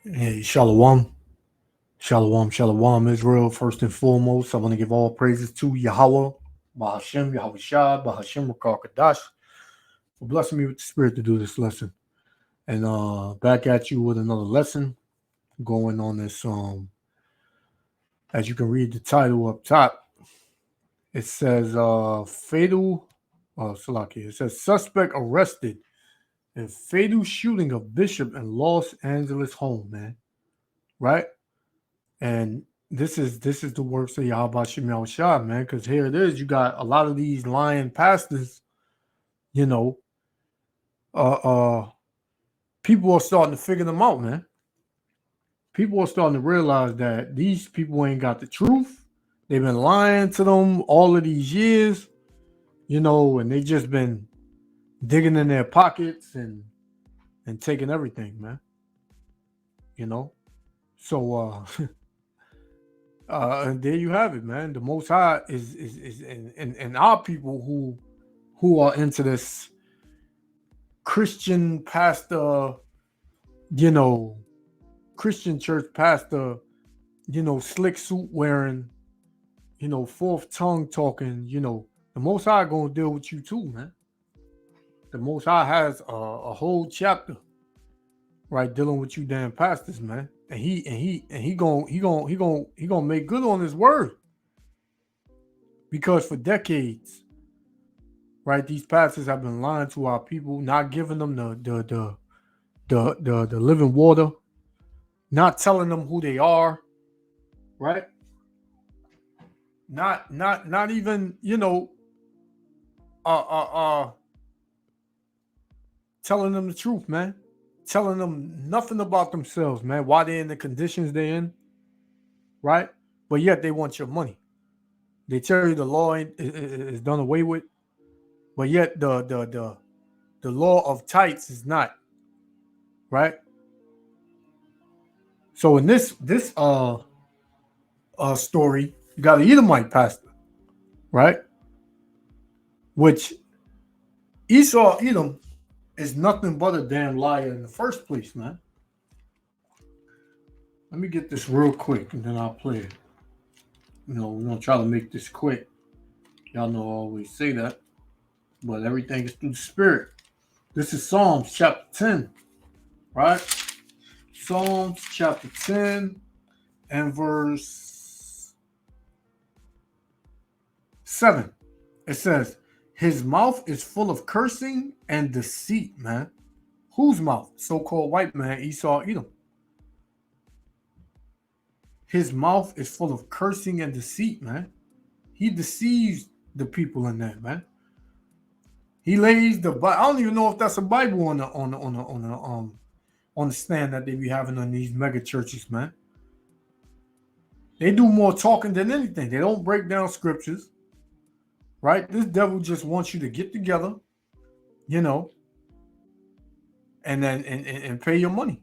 Hey, Shalom. Shalom, Shalom, Israel. First and foremost, I want to give all praises to Yahweh, Bahashem, Yahweh Shah, Bahashem, Rakar Kadash, for blessing me with the spirit to do this lesson. And back at you with another lesson going on this. As you can read the title up top, it says fatal, Salaki, it says suspect arrested in fatal shooting of bishop in Los Angeles home, man. Right? And this is the works of Yahweh Shem Shah, man. Because here it is, you got a lot of these lying pastors. You know, uh, uh, people are starting to figure them out, man. People are starting to realize that these people ain't got the truth. They've been lying to them all of these years, and they just been digging in their pockets and taking everything, man. You know, so and there you have it, man. The Most High is and our people who are into this Christian pastor, you know, Christian church pastor, slick suit wearing, fourth tongue talking, the Most High gonna deal with you too, man. The Most High has a whole chapter, right, dealing with you damn pastors, man. And he gonna make good on his word because for decades, right, these pastors have been lying to our people, not giving them the living water, not telling them who they are, right? Not even uh uh uh telling them the truth, man. Telling them nothing about themselves, man. Why they're in the conditions they're in, right? But yet they want your money. They tell you the law is done away with, but yet the law of tights is not, right? So in this story, you got an Edomite pastor, right? Which Esau Edom is nothing but a damn liar in the first place, man. Let me get this real quick and then I'll play it. We're gonna try to make this quick. Y'all know I always say that, but everything is through the spirit. This is Psalms chapter 10, right? Psalms chapter 10 and verse 7. It says, his mouth is full of cursing and deceit, man. Whose mouth? So-called white man Esau Edom. His mouth is full of cursing and deceit, man. He deceives the people in that, man. He lays the Bible. I don't even know if that's a Bible on the stand that they be having on these mega churches, man. They do more talking than anything. They don't break down scriptures, right? This devil just wants you to get together, you know, and then and pay your money,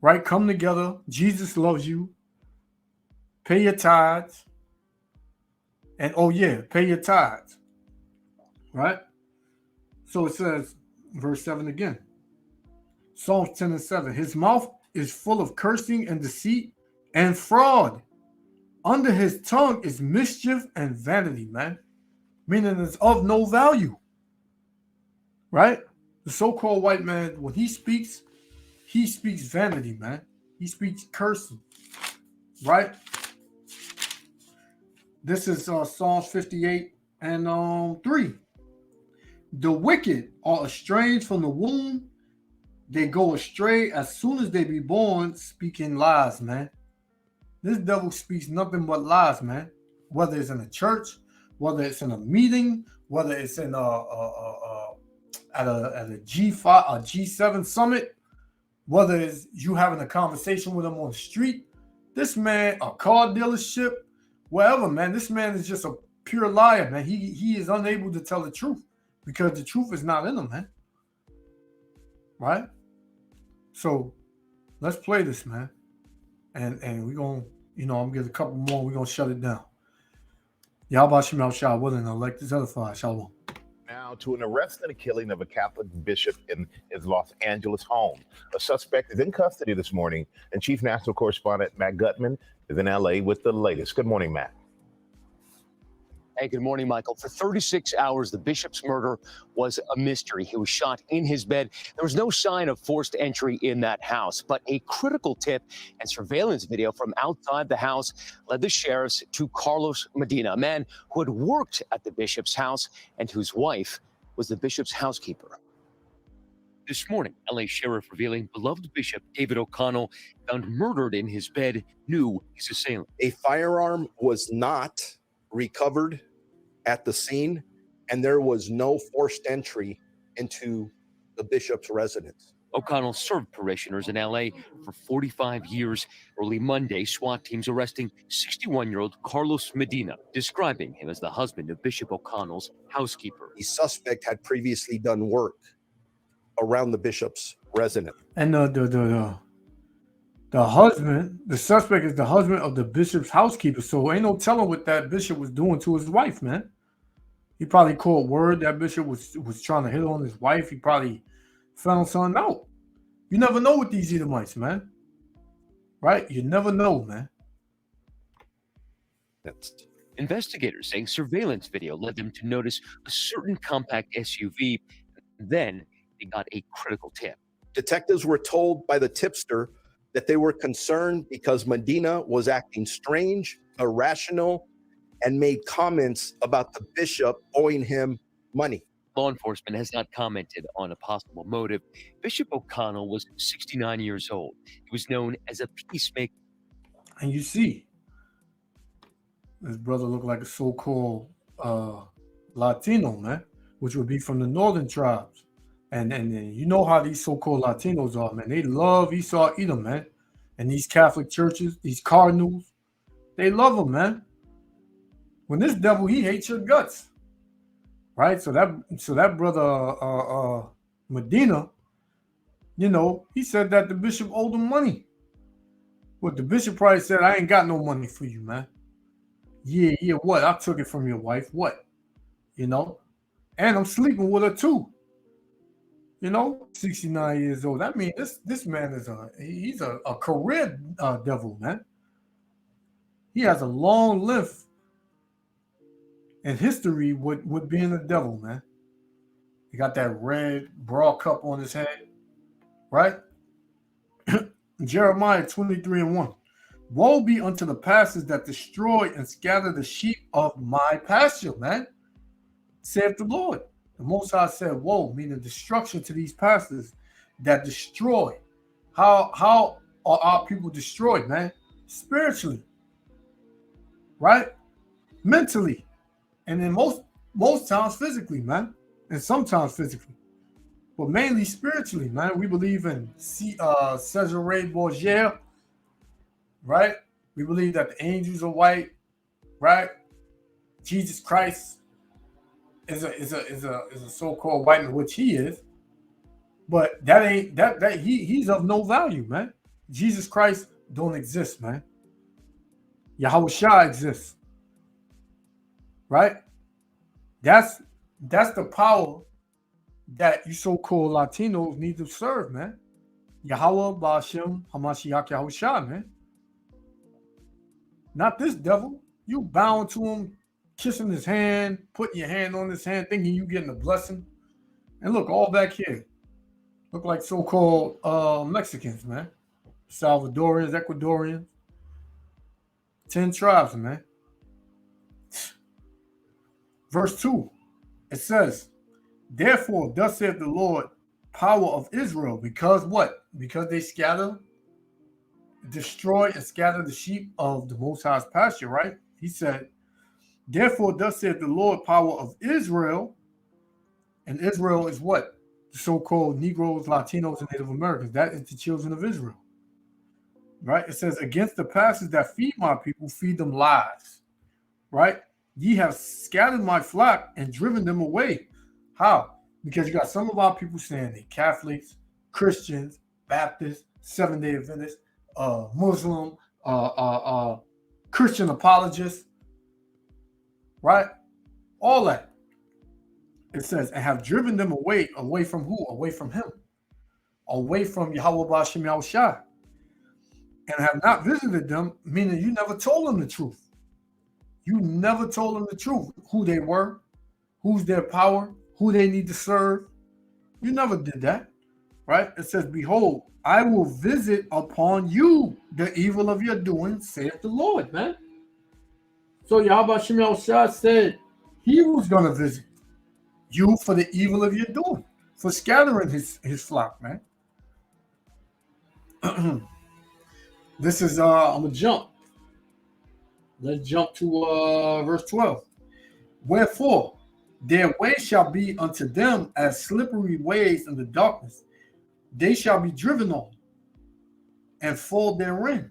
right? Come together. Jesus loves you. Pay your tithes, and oh yeah, pay your tithes, right? So it says, verse 7 again. Psalms 10 and 7. His mouth is full of cursing and deceit and fraud. Under his tongue is mischief and vanity, man. Meaning it's of no value. Right? The so-called white man, when he speaks vanity, man. He speaks cursing. Right? This is Psalms 58 and 3. The wicked are estranged from the womb. They go astray as soon as they be born, speaking lies, man. This devil speaks nothing but lies, man. Whether it's in a church, whether it's in a meeting, whether it's in at a G5, a G7 summit, whether it's you having a conversation with him on the street, this man, a car dealership, wherever, man, this man is just a pure liar, man. He is unable to tell the truth because the truth is not in him, man. Right? So let's play this, man. And we're going to, I'm going to get a couple more. We're going to shut it down. Yahweh Shem Shah willing, elect this other fire. Shalom. now to an arrest and a killing of a Catholic bishop in his Los Angeles home. A suspect is in custody this morning, and Chief National Correspondent Matt Gutman is in LA with the latest. Good morning, Matt. Hey, good morning, Michael. For 36 hours, the bishop's murder was a mystery. He was shot in his bed. There was no sign of forced entry in that house, but a critical tip and surveillance video from outside the house led the sheriffs to Carlos Medina, a man who had worked at the bishop's house and whose wife was the bishop's housekeeper. This morning, LA sheriff revealing beloved Bishop David O'Connell found murdered in his bed, knew his assailant. A firearm was not recovered at the scene, and there was no forced entry into the bishop's residence. O'Connell served parishioners in LA for 45 years. Early Monday, SWAT teams arresting 61-year-old Carlos Medina, describing him as the husband of Bishop O'Connell's housekeeper. The suspect had previously done work around the bishop's residence. And the husband, the suspect is the husband of the bishop's housekeeper. So ain't no telling what that bishop was doing to his wife, man. He probably caught word that bishop was trying to hit on his wife. He probably found something out. You never know with these Edomites, man. Right? You never know, man. Investigators saying surveillance video led them to notice a certain compact SUV. Then they got a critical tip. Detectives were told by the tipster that they were concerned because Medina was acting strange, irrational, and made comments about the bishop owing him money. Law enforcement has not commented on a possible motive. Bishop O'Connell was 69 years old. He was known as a peacemaker. And you see, this brother looked like a so-called Latino, man, which would be from the northern tribes. And you know how these so-called Latinos are, man. They love Esau Edom, man. And these Catholic churches, these cardinals, they love them, man. When this devil, he hates your guts, right? So that brother Medina, you know, he said that the bishop owed him money. But the bishop probably said, I ain't got no money for you, man. Yeah, what? I took it from your wife. What? You know? And I'm sleeping with her too. You know, 69 years old. I mean, this man is he's a career devil, man. He has a long life in history with being a devil, man. He got that red bra cup on his head, right? Jeremiah 23:1. Woe be unto the pastors that destroy and scatter the sheep of my pasture, man, saith the Lord. The Most High said, woe, meaning destruction to these pastors that destroy. How are our people destroyed, man? Spiritually, right? Mentally, and then most times physically, man, and sometimes physically, but mainly spiritually, man. We believe in Caesarea Borgia, right? We believe that the angels are white, right? Jesus Christ is a so-called white, in which he is, but that ain't that he's of no value, man. Jesus Christ don't exist, man. Yahushua exists, right? That's the power that you so-called Latinos need to serve, man. Yahweh Ba'ashem Hamashiach Yahushua, man. Not this devil. You bound to him, kissing his hand, putting your hand on his hand, thinking you getting a blessing. And look, all back here, look like so-called Mexicans, man. Salvadorians, Ecuadorians. 10 tribes, man. Verse 2, it says, therefore, thus saith the Lord, power of Israel, because what? Because they destroy and scatter the sheep of the Most High's pasture, right? He said, therefore, thus saith the Lord, power of Israel. And Israel is what? The so-called Negroes, Latinos, and Native Americans. That is the children of Israel, right? It says, against the pastors that feed my people, feed them lies, right? Ye have scattered my flock and driven them away. How? Because you got some of our people saying they Catholics, Christians, Baptists, Seventh-day Adventists, Muslim, Christian apologists, right? All that. It says, and have driven them away from who? Away from him. Away from Yahweh Ba'ashem Yahushua. And have not visited them, meaning you never told them the truth. You never told them the truth, who they were, who's their power, who they need to serve. You never did that, right? It says, behold, I will visit upon you the evil of your doing, saith the Lord, man. So Yahweh Shem Yahushua said he was going to visit you for the evil of your doing, for scattering his flock, man. This is, I'm going to jump. Let's jump to verse 12. Wherefore, their way shall be unto them as slippery ways in the darkness. They shall be driven on and fall therein.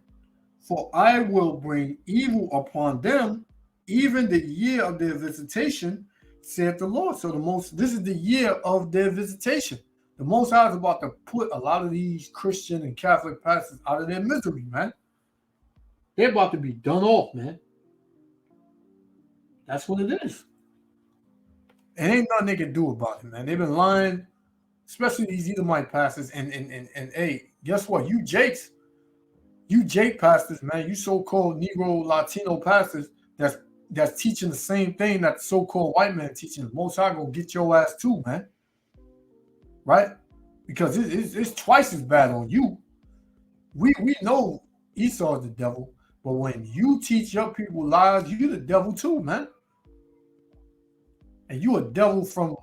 For I will bring evil upon them, even the year of their visitation, saith the Lord. So this is the year of their visitation. The Most High is about to put a lot of these Christian and Catholic pastors out of their misery, man. They're about to be done off, man. That's what it is. And ain't nothing they can do about it, man. They've been lying, especially these Edomite pastors. And hey, guess what? You Jake pastors, man. You so-called Negro Latino pastors that's teaching the same thing that so-called white man teaching. The Most High gonna get your ass too, man. Right? Because it's twice as bad on you. We know Esau's the devil, but when you teach your people lies, you the devil too, man. And you a devil from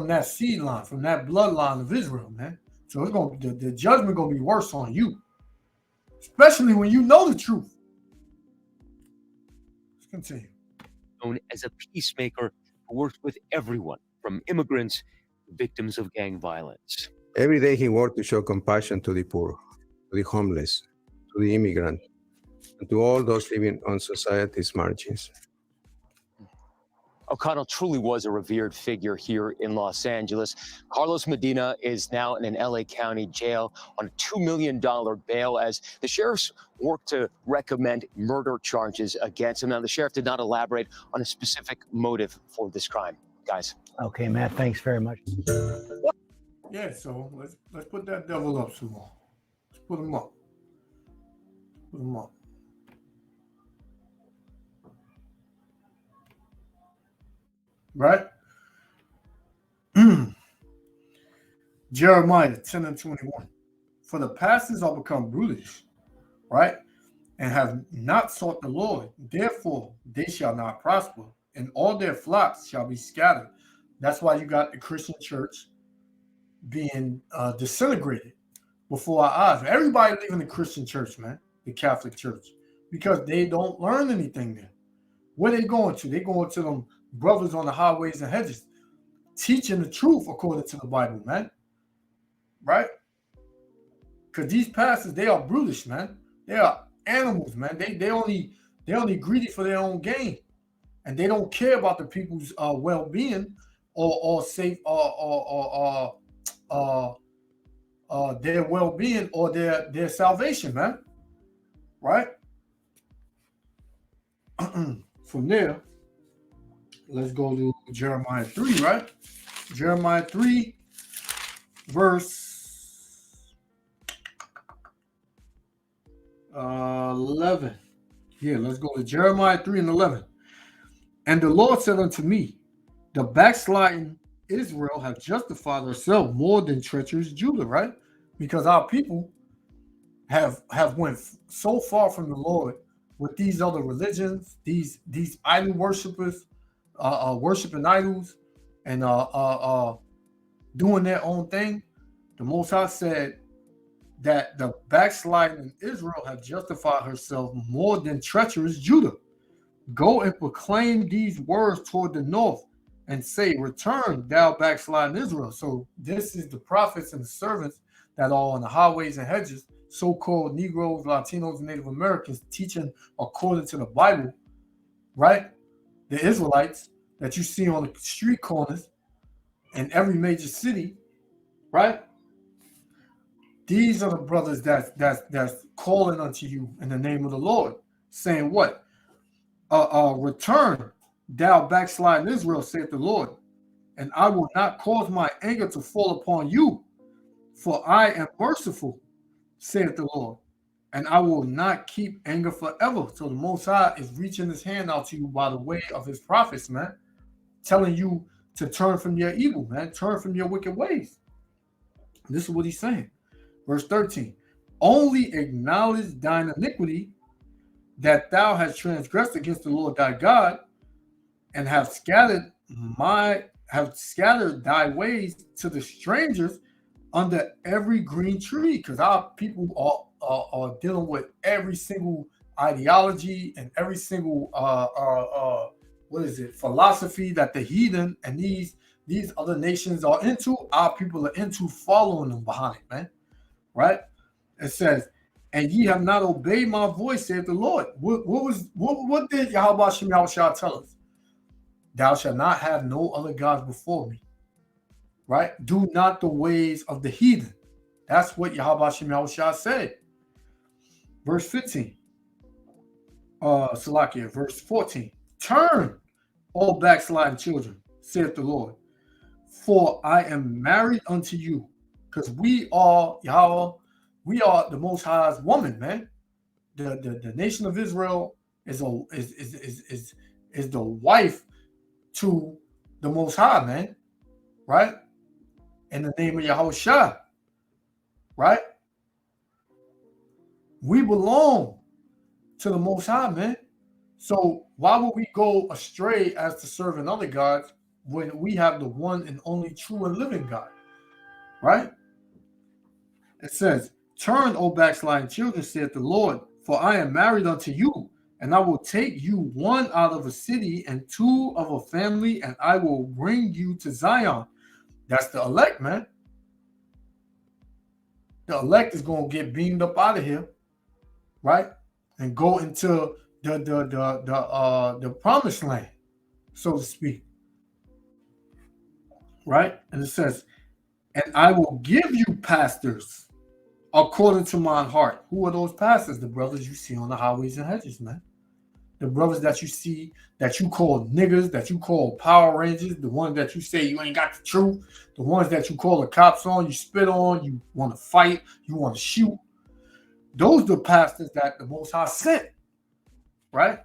that seed line, from that bloodline of Israel, man. So it's gonna the judgment gonna be worse on you, especially when you know the truth. Let's continue. Known as a peacemaker who worked with everyone, from immigrants to victims of gang violence. Every day he worked to show compassion to the poor, to the homeless, to the immigrant, and to all those living on society's margins. O'Connell truly was a revered figure here in Los Angeles. Carlos Medina is now in an LA County jail on a $2 million bail as the sheriffs work to recommend murder charges against him. Now, the sheriff did not elaborate on a specific motive for this crime. Guys. Okay, Matt, thanks very much. Yeah, so let's put that devil up some more. Let's put him up. Put him up. Right? Jeremiah 10 and 21. For the pastors are become brutish, right? And have not sought the Lord. Therefore, they shall not prosper, and all their flocks shall be scattered. That's why you got the Christian church being disintegrated before our eyes. Everybody leaving the Christian church, man, the Catholic church, because they don't learn anything there. Where they going to? They going to them brothers on the highways and hedges, teaching the truth according to the Bible, man. Right? Because these pastors, they are brutish, man. They are animals, man. They only greedy for their own gain, and they don't care about the people's well-being or safe or their well-being or their salvation, man. Right? From there, let's go to Jeremiah 3, right? Jeremiah 3, verse 11. Yeah, let's go to Jeremiah 3 and 11. And the Lord said unto me, the backsliding Israel have justified herself more than treacherous Judah, right? Because our people have went so far from the Lord with these other religions, these idol worshipers, worshiping idols and doing their own thing. The Most High said that the backsliding Israel have justified herself more than treacherous Judah. Go and proclaim these words toward the north and say, return, thou backsliding Israel. So this is the prophets and the servants that are on the highways and hedges, so-called Negroes, Latinos, and Native Americans teaching according to the Bible, right? The Israelites that you see on the street corners in every major city, right? These are the brothers that's calling unto you in the name of the Lord, saying what? Return, thou backsliding Israel, saith the Lord, and I will not cause my anger to fall upon you, for I am merciful, saith the Lord, and I will not keep anger forever. So the Most High is reaching his hand out to you by the way of his prophets, man, telling you to turn from your evil, man, turn from your wicked ways. This is what he's saying. Verse 13, only acknowledge thine iniquity, that thou hast transgressed against the Lord thy God, and have scattered thy ways to the strangers under every green tree. Because our people are dealing with every single ideology and every single philosophy that the heathen and these other nations are into. Our people are into following them behind, man. Right? It says, and ye have not obeyed my voice, saith the Lord. What did Yahweh Shem Yahushua tell us? Thou shalt not have no other gods before me. Right? Do not the ways of the heathen. That's what Yahweh Shem Yahushua said. Verse 15. Salakia, verse 14. Turn, all backsliding children, saith the Lord, for I am married unto you. Because we are Yahweh, we are the Most High's woman, man. The nation of Israel is the wife to the Most High, man. Right? In the name of Yahushua. Right? We belong to the Most High, man. So why would we go astray as to serving other gods when we have the one and only true and living God? Right? It says, turn, O backsliding children, saith the Lord, for I am married unto you, and I will take you one out of a city and two of a family, and I will bring you to Zion. That's the elect, man. The elect is going to get beamed up out of here, right? And go into the promised land, so to speak. Right? And it says, and I will give you pastors according to mine heart. Who are those pastors? The brothers you see on the highways and hedges, man. The brothers that you see, that you call niggas, that you call Power Rangers, the ones that you say you ain't got the truth, the ones that you call the cops on, you spit on, you want to fight, you want to shoot. Those are the pastors that the Most High sent, right?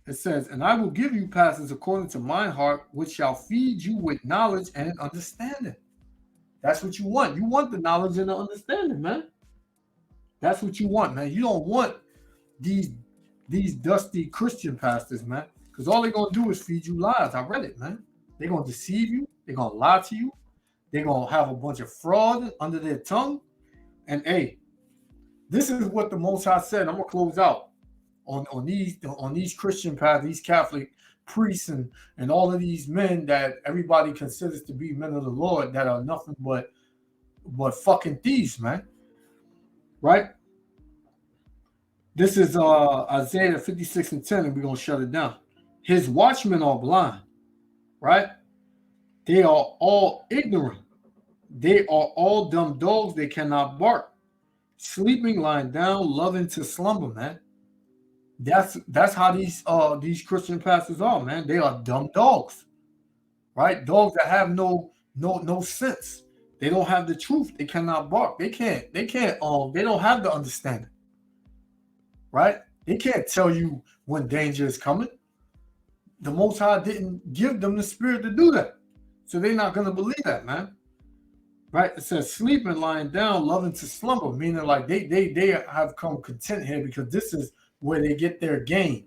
It says, and I will give you pastors according to mine heart, which shall feed you with knowledge and understanding. That's what you want. You want the knowledge and the understanding, man. That's what you want, man. You don't want these dusty Christian pastors, man, because all they're going to do is feed you lies. I read it, man. They're going to deceive you. They're going to lie to you. They're going to have a bunch of fraud under their tongue. And, hey, this is what the Most High said. I'm going to close out on these Christian pastors, these Catholic priests and all of these men that everybody considers to be men of the Lord that are nothing but fucking thieves, man. Right? This is Isaiah 56:10, and we're going to shut it down. His watchmen are blind, right? They are all ignorant. They are all dumb dogs. They cannot bark. Sleeping, lying down, loving to slumber, man. That's how these Christian pastors are, man. They are dumb dogs, right? Dogs that have no sense. They don't have the truth. They cannot bark. They don't have the understanding, right? They can't tell you when danger is coming. The Most High didn't give them the spirit to do that, so they're not gonna believe that, man. Right? It says sleeping, lying down, loving to slumber, meaning like they have come content here because this is where they get their gain,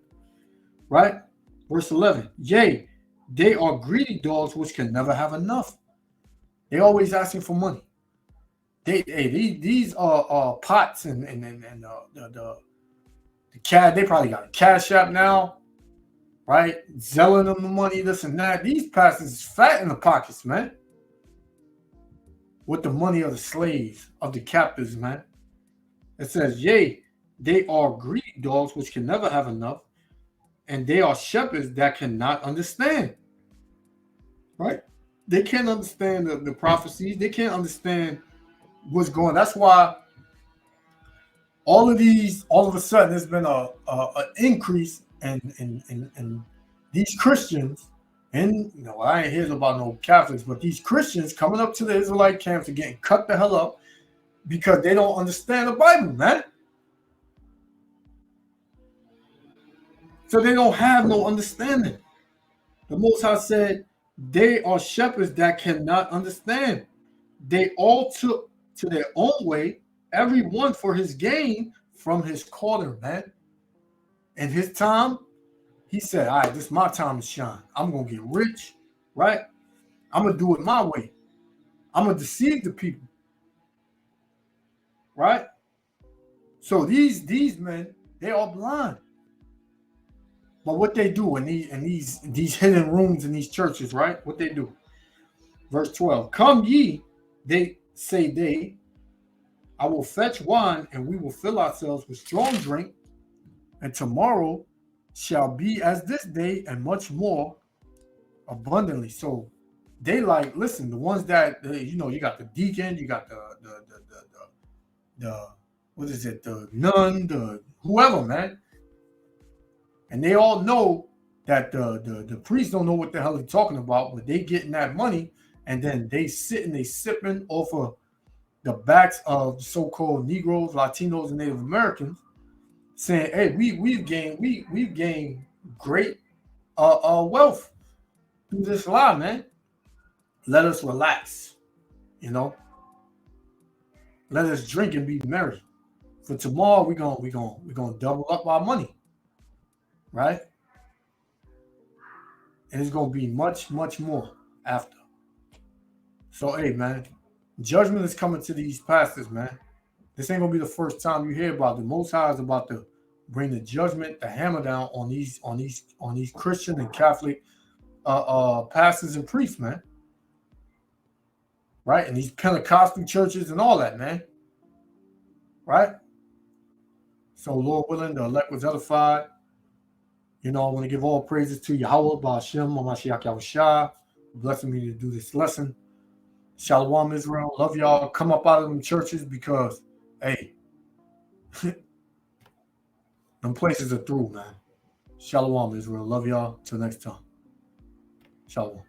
right? Verse 11, yea, they are greedy dogs which can never have enough. They always asking for money. These are pots and the cat. They probably got a cash app now, right? Selling them the money, this and that. These pastors is fat in the pockets, man. With the money of the slaves, of the captives, man. It says, yea, they are greedy dogs which can never have enough, and they are shepherds that cannot understand. Right? They can't understand the prophecies. They can't understand what's going on. That's why all of a sudden, there's been an increase in these Christians, and I ain't hearing about no Catholics, but these Christians coming up to the Israelite camps are getting cut the hell up because they don't understand the Bible, man. So they don't have no understanding. The Most High said they are shepherds that cannot understand. They all took to their own way, every one for his gain from his calling, man. And his time, he said, all right, this is my time to shine. I'm going to get rich, right? I'm going to do it my way. I'm going to deceive the people, right? So these men, they are blind. But what they do in these hidden rooms in these churches, right? What they do. Verse 12, come ye, they say, I will fetch wine and we will fill ourselves with strong drink, and tomorrow shall be as this day and much more abundantly. So they like, listen, the ones that, you got the deacon, you got the what is it, the nun, the whoever, man. And they all know that the priests don't know what the hell they're talking about, but they getting that money, and then they sipping off of the backs of so-called Negroes, Latinos, and Native Americans, saying, "Hey, we've gained great wealth through this lie, man. Let us relax, Let us drink and be merry. For tomorrow we're gonna double up our money." Right? And it's going to be much, much more after. So, hey, man, judgment is coming to these pastors, man. This ain't going to be the first time you hear about it. The Most High is about to bring the judgment, the hammer down on these Christian and Catholic pastors and priests, man. Right? And these Pentecostal churches and all that, man. Right? So, Lord willing, the elect was edified. I want to give all praises to Yahweh, Ba'ashem, Mashiach Yahushua, blessing me to do this lesson. Shalom, Israel. Love y'all. Come up out of them churches because, hey, them places are through, man. Shalom, Israel. Love y'all. Till next time. Shalom.